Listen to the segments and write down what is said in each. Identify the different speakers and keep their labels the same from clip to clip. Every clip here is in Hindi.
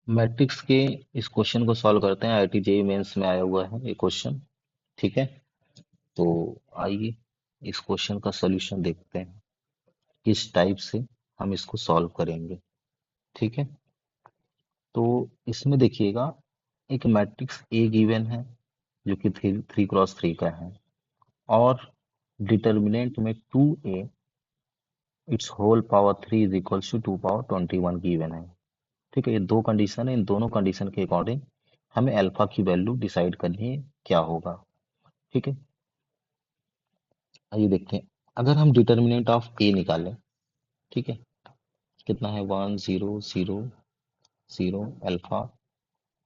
Speaker 1: मैट्रिक्स के इस क्वेश्चन को सॉल्व करते हैं। आईआईटी जेईई मेंस में आया हुआ है ये क्वेश्चन। ठीक है, तो आइए इस क्वेश्चन का सॉल्यूशन देखते हैं किस टाइप से हम इसको सॉल्व करेंगे। ठीक है, तो इसमें देखिएगा एक मैट्रिक्स ए गिवन है जो कि थ्री थ्री क्रॉस थ्री का है, और डिटर्मिनेंट में 2a its whole power 3 is equals to 2 power 21 given है। ठीक है, ये दो कंडीशन है, इन दोनों कंडीशन के अकॉर्डिंग हमें अल्फा की वैल्यू डिसाइड करनी है क्या होगा। ठीक है, आइए देखते हैं। अगर हम डिटर्मिनेंट ऑफ ए निकालें, ठीक है, कितना है 1 0 0 0 अल्फा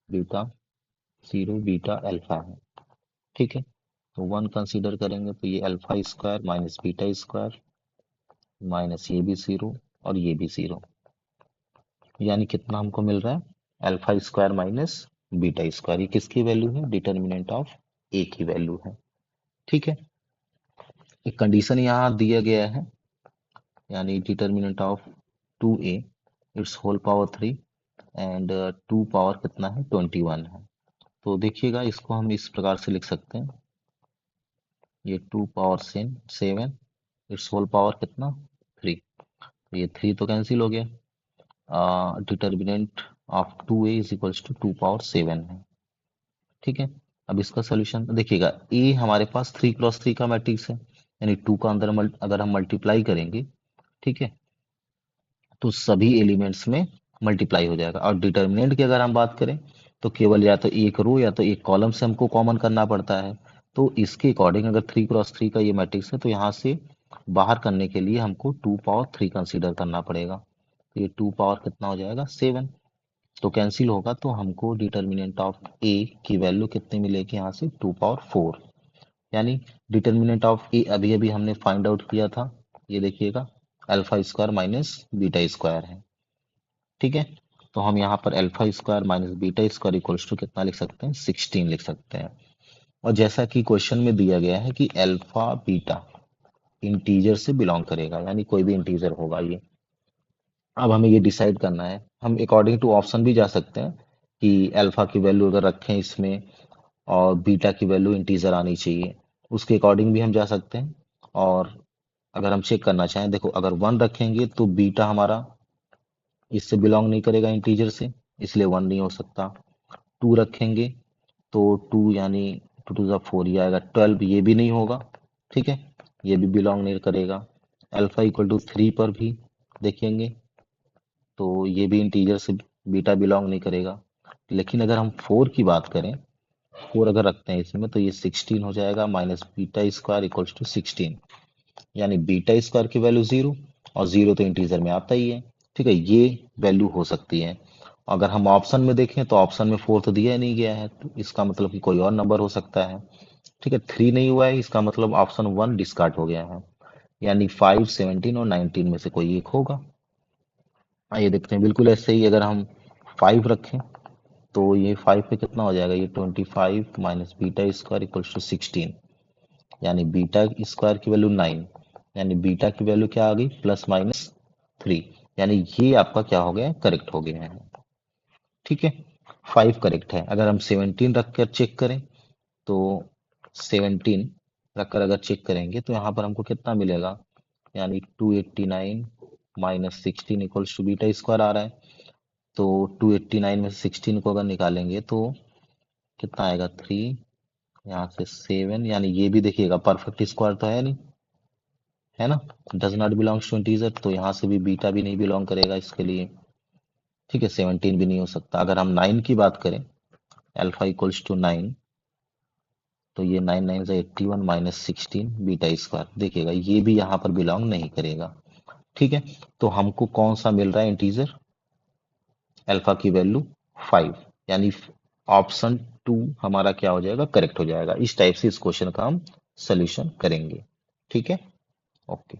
Speaker 1: बीटा 0 बीटा अल्फा है। ठीक है, तो 1 कंसीडर करेंगे तो ये alpha square minus beta square minus ये भी 0 और ये भी 0, यानी कितना हमको मिल रहा है alpha square minus beta square. ये किसकी वैल्यू है? डिटर्मिनेंट ऑफ ए की वैल्यू है। ठीक है, एक कंडीशन यहाँ दिया गया है, यानी determinant of 2a its whole power 3 and 2 power कितना है 21 है। तो देखिएगा इसको हम इस प्रकार से लिख सकते हैं, ये 2 पावर 7 इट्स होल पावर कितना 3, ये 3 तो कैंसिल हो गया। Determinant of 2a is equals to 2 power 7 है। ठीक है, अब इसका सोल्यूशन देखिएगा, ए हमारे पास 3 क्रॉस 3 का मैट्रिक्स है, यानी 2 का अंदर अगर हम मल्टीप्लाई करेंगे, ठीक है, तो सभी एलिमेंट्स में मल्टीप्लाई हो जाएगा। और डिटर्मिनेंट की अगर हम बात करें तो केवल या तो एक रो या तो एक कॉलम से हमको कॉमन करना पड़ता है। तो इसके अकॉर्डिंग अगर 3 क्रॉस 3 का ये मैट्रिक्स है तो यहाँ से बाहर करने के लिए हमको 2 पावर 3 कंसीडर करना पड़ेगा। तो ये 2 पावर कितना हो जाएगा 7, तो कैंसिल होगा, तो हमको डिटर्मिनेंट ऑफ ए की वैल्यू कितनी मिलेगी यहाँ से 2 पावर 4, यानी डिटर्मिनेंट ऑफ ए अभी अभी हमने फाइंड आउट किया था, ये देखिएगा alpha square minus beta square है। ठीक है, तो हम यहाँ पर alpha square minus beta square equals to कितना लिख सकते हैं 16 लिख सकते हैं। और जैसा कि क्वेश्चन में दिया गया है कि अल्फा बीटा इंटीजर से बिलोंग करेगा, यानी कोई भी इंटीजर होगा ये। अब हमें ये डिसाइड करना है, हम अकॉर्डिंग टू ऑप्शन भी जा सकते हैं कि अल्फा की वैल्यू अगर रखें इसमें और बीटा की वैल्यू इंटीजर आनी चाहिए, उसके अकॉर्डिंग भी हम जा सकते हैं। और अगर हम चेक करना चाहें, देखो अगर 1 रखेंगे तो बीटा हमारा इससे बिलोंग नहीं करेगा इंटीजर से, इसलिए 1 नहीं हो सकता। 2 रखेंगे तो 2 यानी 2 टू द 4 ये आएगा 12, ये भी नहीं होगा। ठीक है, ये भी बिलोंग नहीं करेगा। अल्फा इक्वल टू 3 पर भी देखेंगे तो ये भी इंटीजर से बीटा बिलोंग नहीं करेगा। लेकिन अगर हम 4 की बात करें, 4 अगर रखते हैं इसमें तो ये 16 हो जाएगा minus beta square equals to 16, यानी बीटा स्क्वायर की वैल्यू 0 और 0 तो इंटीजर में आता ही है। ठीक है, ये वैल्यू हो सकती है। अगर हम ऑप्शन में देखें तो ऑप्शन में 4 तो दिया ही नहीं गया है, तो इसका मतलब कि कोई और नंबर हो सकता है। ठीक है, 3 नहीं हुआ है, इसका मतलब ऑप्शन 1 डिस्कार्ड हो गया है, यानी 5 17 और 19 में से कोई एक होगा। आइए देखते हैं, बिल्कुल ऐसे ही अगर हम 5 रखें तो ये 5 पे कितना हो जाएगा, ये 25 minus beta square equals to 16, यानी बीटा स्क्वायर की वैल्यू 9, यानी बीटा की वैल्यू क्या आ गई +-3, यानी ये आपका क्या हो गया, करेक्ट हो गया है। ठीक है, 5 करेक्ट है। अगर हम 17 रख कर चेक करें तो 17 रखकर अगर चेक करेंगे तो यहाँ पर हमको कितना मिलेगा, यानी 289 minus 16 equals to beta square आ रहा है। तो 289 में से 16 को अगर निकालेंगे तो कितना आएगा 3, यहाँ से 7, यानी ये भी देखिएगा परफेक्ट स्क्वायर तो है नहीं, है ना, does not belongs to integer, तो यहाँ से भी बीटा भी नहीं बिलोंग करेगा इसके लिए। ठीक है, 17 भी नहीं हो सकता। अगर हम 9 की बात करें, अल्फा इक्वल्स टू 9, तो ये 9 9 से 81 माइनस 16 बीटा स्क्वायर, देखिएगा ये भी यहाँ पर बिलोंग नहीं करेगा। ठीक है, तो हमको कौन सा मिल रहा है इंटीजर, अल्फा की वैल्यू 5, यानी ऑप्शन 2 हमारा क्या हो जाएगा, करेक्ट हो जाएगा। इस टाइप से इस क्वेश्चन का हम सोल्यूशन करेंगे। ठीक है, ओके।